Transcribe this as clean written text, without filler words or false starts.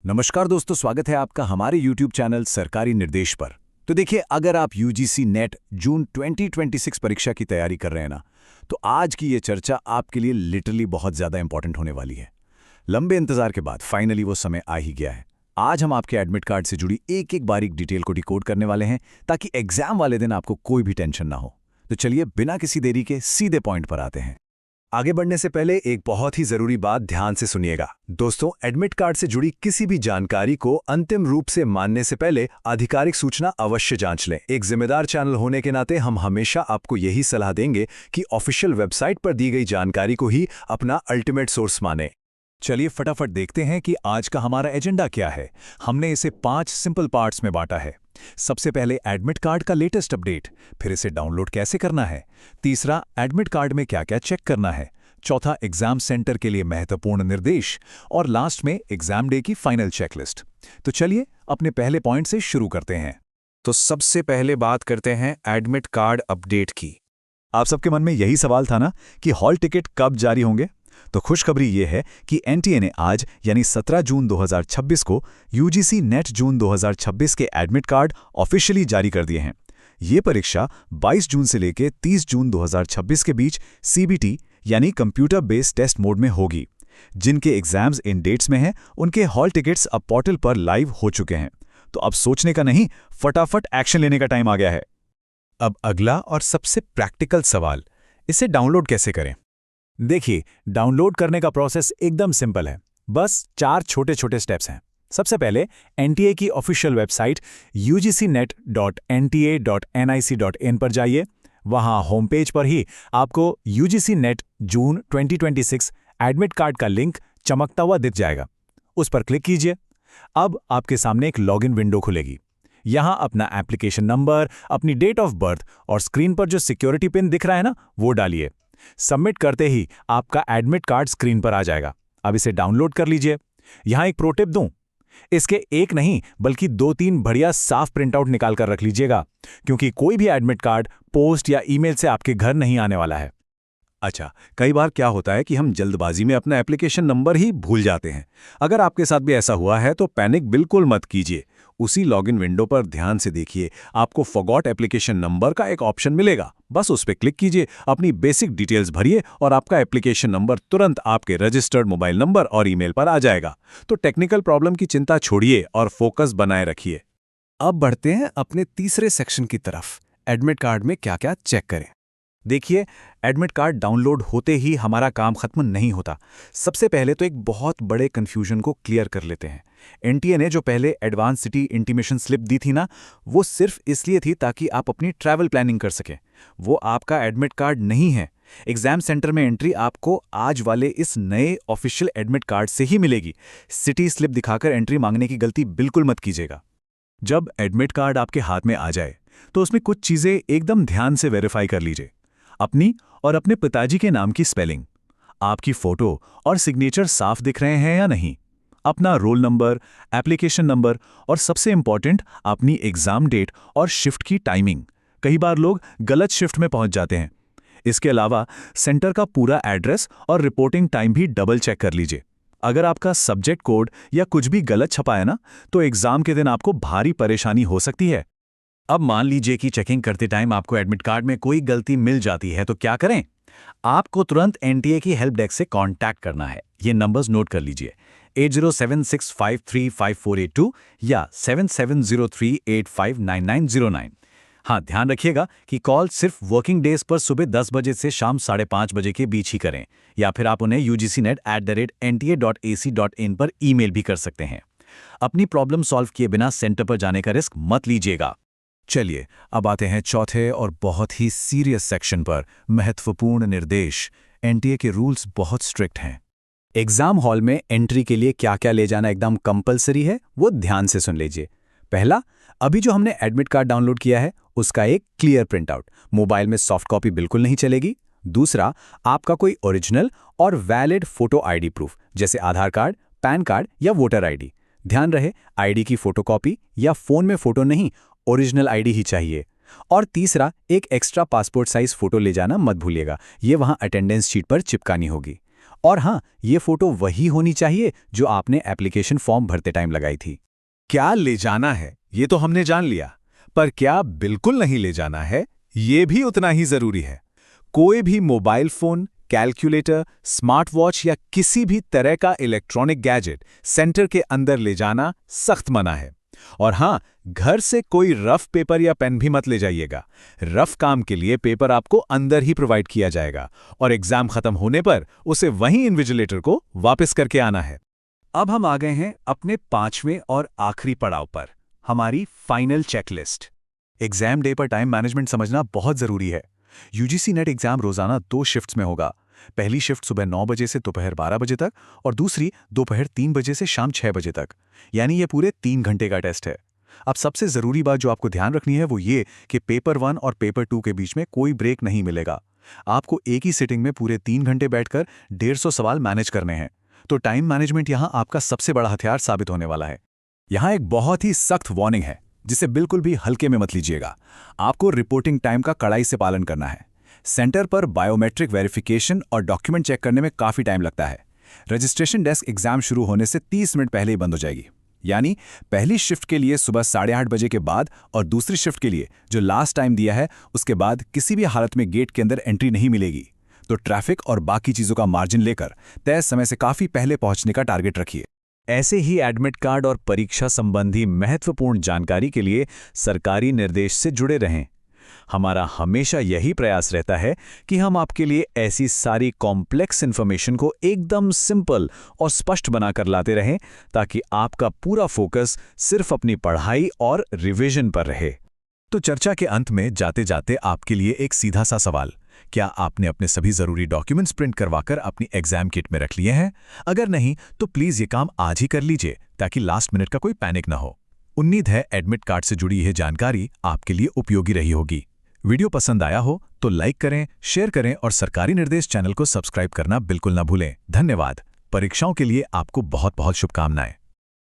नमस्कार दोस्तों, स्वागत है आपका हमारे YouTube चैनल सरकारी निर्देश पर। तो देखिए, अगर आप UGC नेट जून 2026 परीक्षा की तैयारी कर रहे हैं ना, तो आज की ये चर्चा आपके लिए लिटरली बहुत ज़्यादा इंपॉर्टेंट होने वाली है। लंबे इंतजार के बाद फाइनली वो समय आ ही गया है। आज हम आपके एडमिट कार्ड से जुड़ी एक एक बारीक डिटेल को डिकोड करने वाले हैं, ताकि एग्जाम वाले दिन आपको कोई भी टेंशन ना हो। तो चलिए बिना किसी देरी के सीधे पॉइंट पर आते हैं। आगे बढ़ने से पहले एक बहुत ही जरूरी बात ध्यान से सुनिएगा। दोस्तों, एडमिट कार्ड से जुड़ी किसी भी जानकारी को अंतिम रूप से मानने से पहले आधिकारिक सूचना अवश्य जांच लें। एक जिम्मेदार चैनल होने के नाते हम हमेशा आपको यही सलाह देंगे कि ऑफिशियल वेबसाइट पर दी गई जानकारी को ही अपना अल्टीमेट सोर्स माने। चलिए फटाफट देखते हैं कि आज का हमारा एजेंडा क्या है। हमने इसे 5 सिंपल पार्ट्स में बांटा है। सबसे पहले एडमिट कार्ड का लेटेस्ट अपडेट, फिर इसे डाउनलोड कैसे करना है। तीसरा, एडमिट कार्ड में क्या क्या चेक करना है। चौथा, एग्जाम सेंटर के लिए महत्वपूर्ण निर्देश। और लास्ट में एग्जाम डे की फाइनल चेकलिस्ट। तो चलिए अपने पहले पॉइंट से शुरू करते हैं। तो सबसे पहले बात करते हैं एडमिट कार्ड अपडेट की। आप सबके मन में यही सवाल था ना कि हॉल टिकट कब जारी होंगे। तो खुशखबरी ये है कि एनटीए ने आज यानी 17 जून 2026 को यूजीसी नेट जून 2026 के एडमिट कार्ड ऑफिशियली जारी कर दिए हैं। ये परीक्षा 22 जून से लेकर 30 जून 2026 के बीच सीबीटी यानी कंप्यूटर बेस्ड टेस्ट मोड में होगी। जिनके एग्जाम्स इन डेट्स में हैं, उनके हॉल टिकट्स अब पोर्टल पर लाइव हो चुके हैं। तो अब सोचने का नहीं, फटाफट एक्शन लेने का टाइम आ गया है। अब अगला और सबसे प्रैक्टिकल सवाल, इसे डाउनलोड कैसे करें। देखिए, डाउनलोड करने का प्रोसेस एकदम सिंपल है। बस 4 छोटे छोटे स्टेप्स हैं। सबसे पहले एनटीए की ऑफिशियल वेबसाइट ugcnet.nta.nic.in पर जाइए। वहां होम पेज पर ही आपको यूजीसी नेट जून 2026 एडमिट कार्ड का लिंक चमकता हुआ दिख जाएगा। उस पर क्लिक कीजिए। अब आपके सामने एक लॉगिन विंडो खुलेगी। यहां अपना एप्लीकेशन नंबर, अपनी डेट ऑफ बर्थ और स्क्रीन पर जो सिक्योरिटी पिन दिख रहा है ना, वो डालिए। सबमिट करते ही आपका एडमिट कार्ड स्क्रीन पर आ जाएगा। अब इसे डाउनलोड कर लीजिए। यहां एक प्रो टिप दूं, इसके एक नहीं बल्कि 2-3 बढ़िया साफ प्रिंटआउट निकाल कर रख लीजिएगा, क्योंकि कोई भी एडमिट कार्ड पोस्ट या ईमेल से आपके घर नहीं आने वाला है। अच्छा, कई बार क्या होता है कि हम जल्दबाजी में अपना एप्लीकेशन नंबर ही भूल जाते हैं। अगर आपके साथ भी ऐसा हुआ है तो पैनिक बिल्कुल मत कीजिए। उसी लॉगिन विंडो पर ध्यान से देखिए, आपको फॉरगॉट एप्लीकेशन नंबर का एक ऑप्शन मिलेगा। बस उस पर क्लिक कीजिए, अपनी बेसिक डिटेल्स भरिए और आपका एप्लीकेशन नंबर तुरंत आपके रजिस्टर्ड मोबाइल नंबर और ईमेल पर आ जाएगा। तो टेक्निकल प्रॉब्लम की चिंता छोड़िए और फोकस बनाए रखिए। अब बढ़ते हैं अपने तीसरे सेक्शन की तरफ, एडमिट कार्ड में क्या क्या चेक करें। देखिए, एडमिट कार्ड डाउनलोड होते ही हमारा काम खत्म नहीं होता। सबसे पहले तो एक बहुत बड़े कंफ्यूजन को क्लियर कर लेते हैं। एनटीए ने जो पहले एडवांस सिटी इंटीमेशन स्लिप दी थी ना, वो सिर्फ इसलिए थी ताकि आप अपनी ट्रैवल प्लानिंग कर सकें। वो आपका एडमिट कार्ड नहीं है। एग्जाम सेंटर में एंट्री आपको आज वाले इस नए ऑफिशियल एडमिट कार्ड से ही मिलेगी। सिटी स्लिप दिखाकर एंट्री मांगने की गलती बिल्कुल मत कीजिएगा। जब एडमिट कार्ड आपके हाथ में आ जाए तो उसमें कुछ चीजें एकदम ध्यान से वेरीफाई कर लीजिए। अपनी और अपने पिताजी के नाम की स्पेलिंग, आपकी फोटो और सिग्नेचर साफ दिख रहे हैं या नहीं, अपना रोल नंबर, एप्लीकेशन नंबर और सबसे इंपॉर्टेंट अपनी एग्जाम डेट और शिफ्ट की टाइमिंग। कई बार लोग गलत शिफ्ट में पहुंच जाते हैं। इसके अलावा सेंटर का पूरा एड्रेस और रिपोर्टिंग टाइम भी डबल चेक कर लीजिए। अगर आपका सब्जेक्ट कोड या कुछ भी गलत छपा है ना, तो एग्जाम के दिन आपको भारी परेशानी हो सकती है। अब मान लीजिए कि चेकिंग करते टाइम आपको एडमिट कार्ड में कोई गलती मिल जाती है, तो क्या करें। आपको तुरंत एनटीए की हेल्प डेस्क से कांटेक्ट करना है। ये नंबर्स नोट कर लीजिए, 8076535482 या 7703859909। हाँ, ध्यान रखिएगा कि कॉल सिर्फ वर्किंग डेज पर सुबह 10 बजे से शाम 5:30 बजे के बीच ही करें, या फिर आप उन्हें ugcnet@nta.ac.in पर ईमेल भी कर सकते हैं। अपनी प्रॉब्लम सॉल्व किए बिना सेंटर पर जाने का रिस्क मत लीजिएगा। चलिए अब आते हैं चौथे और बहुत ही सीरियस सेक्शन पर, महत्वपूर्ण निर्देश। एनटीए के रूल्स बहुत स्ट्रिक्ट हैं। एग्जाम हॉल में एंट्री के लिए क्या क्या ले जाना एकदम कंपलसरी है, वो ध्यान से सुन लीजिए। पहला, अभी जो हमने एडमिट कार्ड डाउनलोड किया है उसका एक क्लियर प्रिंटआउट। मोबाइल में सॉफ्ट कॉपी बिल्कुल नहीं चलेगी। दूसरा, आपका कोई ओरिजिनल और वैलिड फोटो आईडी प्रूफ, जैसे आधार कार्ड, पैन कार्ड या वोटर आईडी। ध्यान रहे, आईडी की फोटोकॉपी या फोन में फोटो नहीं, ओरिजिनल आईडी ही चाहिए। और तीसरा, एक एक्स्ट्रा पासपोर्ट साइज फोटो ले जाना मत भूलिएगा। ये वहां अटेंडेंस शीट पर चिपकानी होगी। और हाँ, ये फोटो वही होनी चाहिए जो आपने एप्लीकेशन फॉर्म भरते टाइम लगाई थी। क्या ले जाना है ये तो हमने जान लिया, पर क्या बिल्कुल नहीं ले जाना है ये भी उतना ही जरूरी है। कोई भी mobile phone, calculator, smart watch या किसी भी तरह का इलेक्ट्रॉनिक गैजेट सेंटर के अंदर ले जाना सख्त मना है। और हाँ, घर से कोई रफ पेपर या पेन भी मत ले जाइएगा। रफ काम के लिए पेपर आपको अंदर ही प्रोवाइड किया जाएगा और एग्जाम खत्म होने पर उसे वहीं इन्विजिलेटर को वापस करके आना है। अब हम आ गए हैं अपने 5वें और आखिरी पड़ाव पर, हमारी फाइनल चेकलिस्ट। एग्जाम डे पर टाइम मैनेजमेंट समझना बहुत जरूरी है। यूजीसी नेट एग्जाम रोजाना 2 शिफ्ट्स में होगा। पहली शिफ्ट सुबह 9 बजे से दोपहर 12 बजे तक और दूसरी दोपहर 3 बजे से शाम 6 बजे तक। यानी ये पूरे 3 घंटे का टेस्ट है। अब सबसे जरूरी बात जो आपको ध्यान रखनी है वो ये कि पेपर 1 और पेपर 2 के बीच में कोई ब्रेक नहीं मिलेगा। आपको एक ही सिटिंग में पूरे 3 घंटे बैठकर 150 सवाल मैनेज करने हैं। तो टाइम मैनेजमेंट यहाँ आपका सबसे बड़ा हथियार साबित होने वाला है। यहाँ एक बहुत ही सख्त वार्निंग है जिसे बिल्कुल भी हल्के में मत लीजिएगा। आपको रिपोर्टिंग टाइम का कड़ाई से पालन करना है। सेंटर पर बायोमेट्रिक वेरिफिकेशन और डॉक्यूमेंट चेक करने में काफ़ी टाइम लगता है। रजिस्ट्रेशन डेस्क एग्जाम शुरू होने से 30 मिनट पहले ही बंद हो जाएगी। यानी पहली शिफ्ट के लिए सुबह 8:30 बजे के बाद और दूसरी शिफ्ट के लिए जो लास्ट टाइम दिया है उसके बाद किसी भी हालत में गेट के अंदर एंट्री नहीं मिलेगी। तो ट्रैफिक और बाकी चीज़ों का मार्जिन लेकर तय समय से काफ़ी पहले पहुंचने का टारगेट रखिए। ऐसे ही एडमिट कार्ड और परीक्षा संबंधी महत्वपूर्ण जानकारी के लिए सरकारी निर्देश से जुड़े रहें। हमारा हमेशा यही प्रयास रहता है कि हम आपके लिए ऐसी सारी कॉम्प्लेक्स इन्फॉर्मेशन को एकदम सिंपल और स्पष्ट बनाकर लाते रहें ताकि आपका पूरा फोकस सिर्फ अपनी पढ़ाई और रिवीजन पर रहे। तो चर्चा के अंत में जाते जाते आपके लिए एक सीधा सा सवाल, क्या आपने अपने सभी जरूरी डॉक्यूमेंट्स प्रिंट करवाकर अपनी एग्जाम किट में रख लिए हैं? अगर नहीं तो प्लीज ये काम आज ही कर लीजिए ताकि लास्ट मिनट का कोई पैनिक ना हो। उम्मीद है एडमिट कार्ड से जुड़ी यह जानकारी आपके लिए उपयोगी रही होगी। वीडियो पसंद आया हो तो लाइक करें, शेयर करें और सरकारी निर्देश चैनल को सब्सक्राइब करना बिल्कुल ना भूलें। धन्यवाद। परीक्षाओं के लिए आपको बहुत बहुत शुभकामनाएं।